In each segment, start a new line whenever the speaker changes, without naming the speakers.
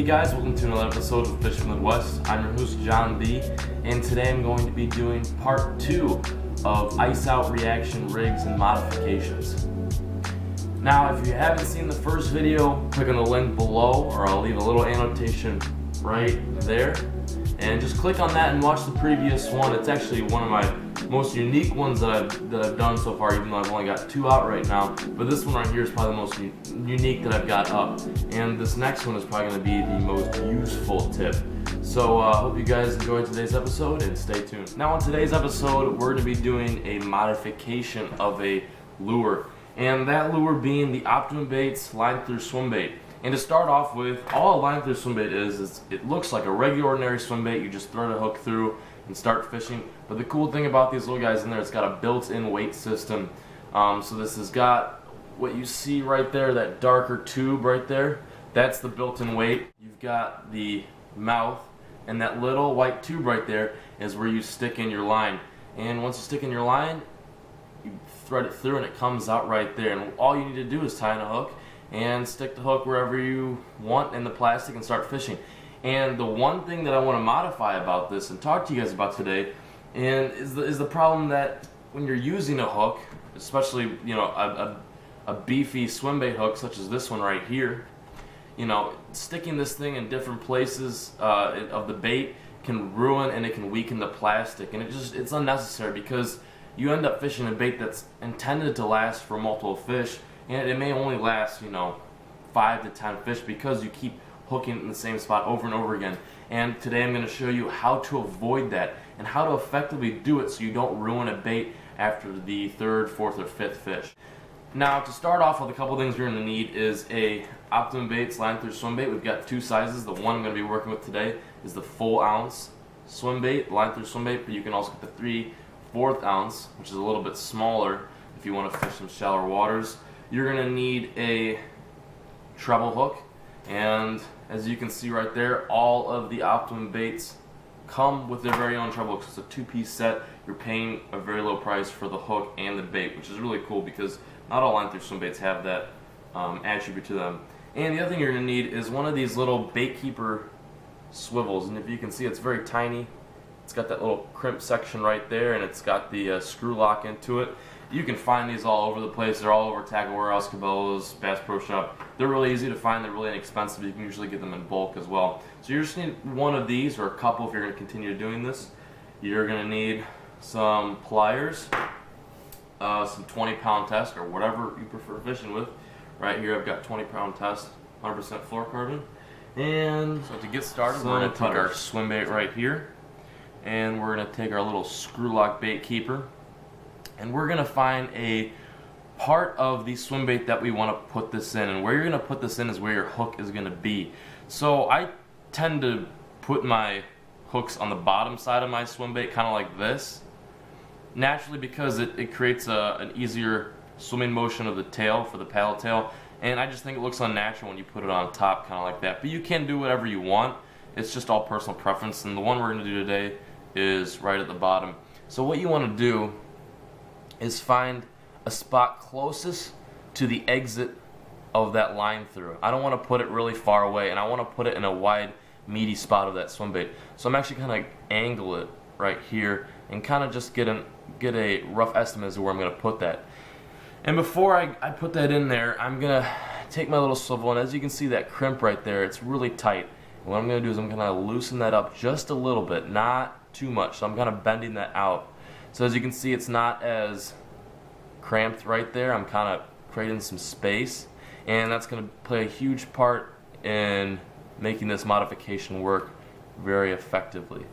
guys, welcome to another episode of Fish from the West. I'm your host John B, and today I'm going to be doing part 2 of ice out reaction rigs and modifications. Now if you haven't seen the first video, click on the link below, or I'll leave a little annotation right there, and just click on that and watch the previous one. It's actually one of my most unique ones that I've done so far, even though I've only got 2 out right now. But this one right here is probably the most unique that I've got up, and this next one is probably going to be the most useful tip. So hope you guys enjoyed today's episode and stay tuned. Now on today's episode, we're going to be doing a modification of a lure, and that lure being the Optimum Baits Line-Thru swim bait. And to start off with, all a Line-Thru swim bait is it looks like a regular ordinary swim bait. You just throw the hook through and start fishing. But the cool thing about these little guys in there, it's got a built-in weight system. So this has got what you see right there, that darker tube right there. That's the built-in weight. You've got the mouth, and that little white tube right there is where you stick in your line. And once you stick in your line, you thread it through and it comes out right there. And all you need to do is tie in a hook and stick the hook wherever you want in the plastic and start fishing. And the one thing that I want to modify about this and talk to you guys about today is the problem that when you're using a hook, especially a beefy swim bait hook such as this one right here, sticking this thing in different places of the bait can ruin and it can weaken the plastic, and it's unnecessary because you end up fishing a bait that's intended to last for multiple fish, and it may only last 5 to 10 fish because you keep hooking in the same spot over and over again. And today I'm going to show you how to avoid that and how to effectively do it so you don't ruin a bait after the 3rd, 4th, or 5th fish. Now to start off with, a couple things you're going to need is a Optimum Baits Line-Thru swim bait. We've got 2 sizes. The one I'm going to be working with today is the full ounce swim bait, Line-Thru swim bait, but you can also get the 3/4 ounce, which is a little bit smaller if you want to fish some shallower waters. You're going to need a treble hook, and as you can see right there, all of the Optimum baits come with their very own treble hooks. It's a 2-piece set. You're paying a very low price for the hook and the bait, which is really cool because not all Line-Thru swim baits have that attribute to them. And the other thing you're going to need is one of these little bait keeper swivels, and if you can see, it's very tiny. It's got that little crimp section right there, and it's got the screw lock into it. You can find these all over the place. They're all over Tackle Warehouse, Cabela's, Bass Pro Shop. They're really easy to find. They're really inexpensive. You can usually get them in bulk as well. So you just need one of these, or a couple if you're going to continue doing this. You're going to need some pliers, some 20-pound test, or whatever you prefer fishing with. Right here I've got 20-pound test, 100% fluorocarbon. And so to get started, we're going to take our swim bait right here, and we're going to take our little screw lock bait keeper, and we're going to find a part of the swim bait that we want to put this in. And where you're going to put this in is where your hook is going to be. So I tend to put my hooks on the bottom side of my swim bait, kind of like this, naturally, because it creates an easier swimming motion of the tail for the paddle tail, and I just think it looks unnatural when you put it on top kind of like that. But you can do whatever you want. It's just all personal preference, and the one we're going to do today is right at the bottom. So what you want to do is find a spot closest to the exit of that Line-Thru. I don't want to put it really far away, and I want to put it in a wide, meaty spot of that swim bait. So I'm actually going to angle it right here and kind of just get a rough estimate as to where I'm going to put that. And before I put that in there, I'm going to take my little swivel, and as you can see, that crimp right there, it's really tight. And what I'm going to do is I'm going to loosen that up just a little bit, not too much. So I'm kind of bending that out. So as you can see, it's not as cramped right there. I'm kind of creating some space, and that's going to play a huge part in making this modification work very effectively.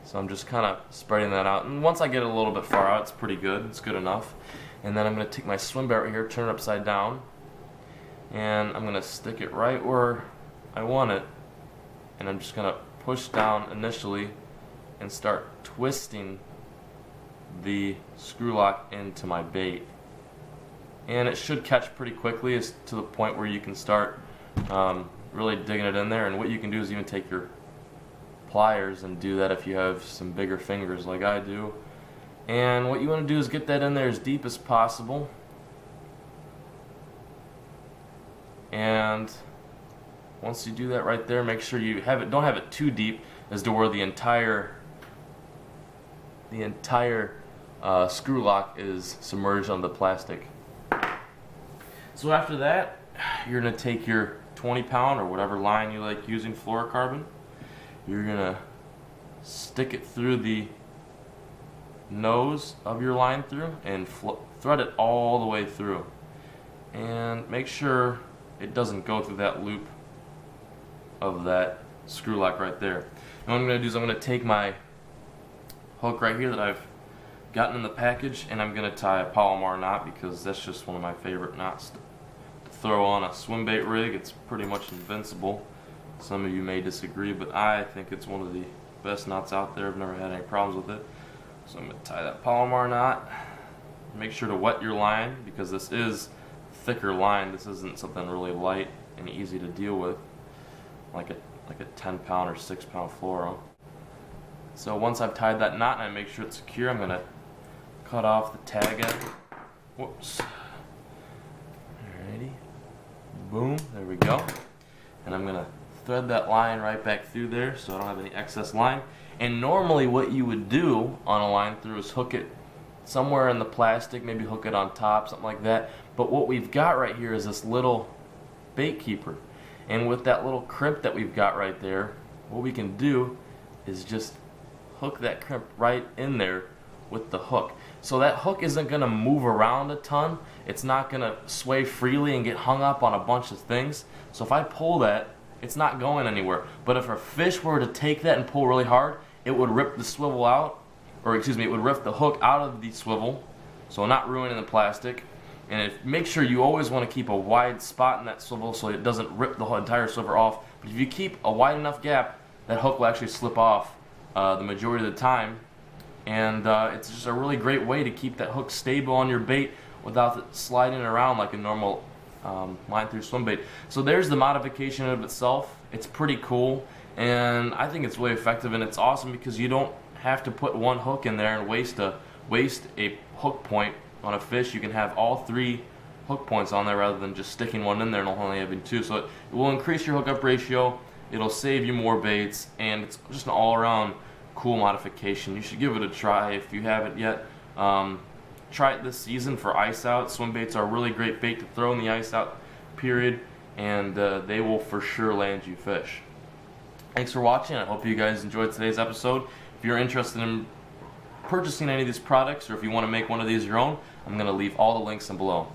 So I'm just kind of spreading that out, and once I get it a little bit far out, it's pretty good. It's good enough. And then I'm going to take my swim bait right here, turn it upside down, and I'm going to stick it right where I want it, and I'm just going to push down initially and start twisting the screw lock into my bait. And it should catch pretty quickly, is to the point where you can start really digging it in there. And what you can do is even take your pliers and do that if you have some bigger fingers like I do. And what you want to do is get that in there as deep as possible. And once you do that right there, make sure you don't have it too deep as to where the entire screw lock is submerged on the plastic. So after that, you're going to take your 20-pound or whatever line you like using fluorocarbon. You're going to stick it through the nose of your Line-Thru and thread it all the way through. And make sure it doesn't go through that loop of that screw lock right there. And what I'm going to do is I'm going to take my hook right here that I've gotten in the package, and I'm going to tie a Palomar knot because that's just one of my favorite knots to throw on a swim bait rig. It's pretty much invincible. Some of you may disagree, but I think it's one of the best knots out there. I've never had any problems with it. So I'm going to tie that Palomar knot. Make sure to wet your line because this is thicker line. This isn't something really light and easy to deal with, like a 10-pound or 6-pound fluoro. So once I've tied that knot and I make sure it's secure, I'm going to cut off the tag end. Whoops. Alrighty. Boom. There we go. And I'm going to thread that line right back through there so I don't have any excess line. And normally what you would do on a Line-Thru is hook it somewhere in the plastic, maybe hook it on top, something like that. But what we've got right here is this little bait keeper. And with that little crimp that we've got right there, what we can do is just hook that crimp right in there with the hook. So that hook isn't going to move around a ton. It's not going to sway freely and get hung up on a bunch of things. So if I pull that, it's not going anywhere. But if a fish were to take that and pull really hard, it would rip the swivel out, or excuse me, it would rip the hook out of the swivel, so not ruining the plastic. And make sure you always want to keep a wide spot in that swivel so it doesn't rip the whole entire swivel off. But if you keep a wide enough gap, that hook will actually slip off the majority of the time. And it's just a really great way to keep that hook stable on your bait without it sliding around like a normal Line-Thru swim bait. So there's the modification of itself. It's pretty cool, and I think it's really effective, and it's awesome because you don't have to put one hook in there and waste a hook point on a fish. You can have all 3 hook points on there rather than just sticking one in there and only having 2. So it will increase your hookup ratio, it'll save you more baits, and it's just an all-around cool modification. You should give it a try if you haven't yet. Try it this season for ice out. Swim baits are a really great bait to throw in the ice out period, and they will for sure land you fish. Thanks for watching. I hope you guys enjoyed today's episode. If you're interested in purchasing any of these products, or if you want to make one of these your own, I'm going to leave all the links in below.